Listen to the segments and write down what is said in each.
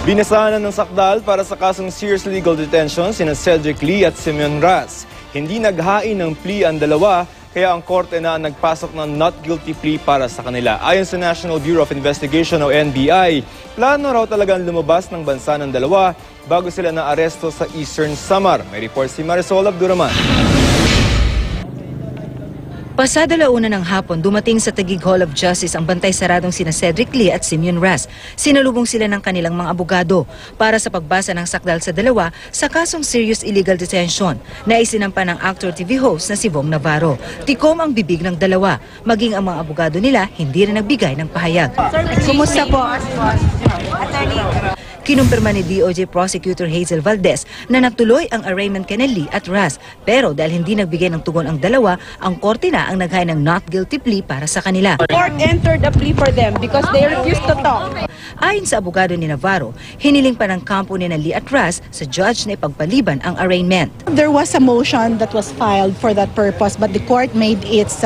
Binasahan ng sakdal para sa kasong serious legal detention sina Cedric Lee at Simeon Ras. Hindi naghain ng plea ang dalawa, kaya ang korte na nagpasok ng not guilty plea para sa kanila. Ayon sa National Bureau of Investigation o NBI, plano raw talagang lumabas ng bansa ng dalawa bago sila naaresto sa Eastern Samar. May report si Marisol Abduraman. Pasado 1:00 ng hapon, dumating sa Taguig Hall of Justice ang bantay saradong sina Cedric Lee at Simeon Ras. Sinalubong sila ng kanilang mga abogado para sa pagbasa ng sakdal sa dalawa sa kasong serious illegal detention na isinampa ng actor TV host na si Bong Navarro. Tikom ang bibig ng dalawa, maging ang mga abogado nila hindi rin nagbigay ng pahayag. Kumusta po? Attorney. Kinumpirma ni DOJ Prosecutor Hazel Valdez na natuloy ang arraignment kina Lee at Ras. Pero dahil hindi nagbigay ng tugon ang dalawa, ang korte na ang naghain ng not guilty plea para sa kanila. Court entered a plea for them because they refused to talk. Ayon sa abogado ni Navarro, hiniling pa ng kampo ni Lee at Ras sa judge na ipagpaliban ang arraignment. There was a motion that was filed for that purpose, but the court made its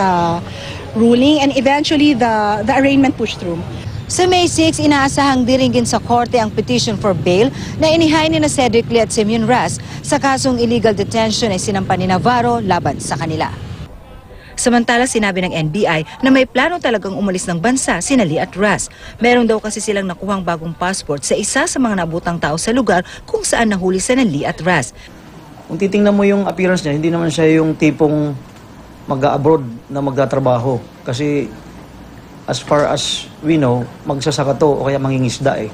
ruling and eventually the arraignment pushed through. Sa May 6, inaasahang diringgin sa korte ang petition for bail na inihain ni Cedric Lee at Simeon Ras sa kasong illegal detention ay sinampa ni Navarro laban sa kanila. Samantala, sinabi ng NBI na may plano talagang umalis ng bansa sina Lee at Ras. Meron daw kasi silang nakuhang bagong passport sa isa sa mga nabutang tao sa lugar kung saan nahuli sina Lee at Ras. Kung titingnan mo yung appearance niya, hindi naman siya yung tipong mag-abroad na magtatrabaho. Kasi as far as we know, magsasaka to o kaya mangingisda eh.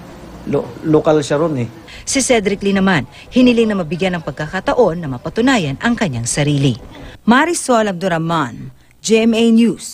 Local siya ron eh. Si Cedric Lee naman, hiniling na mabigyan ng pagkakataon na mapatunayan ang kanyang sarili. Marisol Abduraman, GMA News.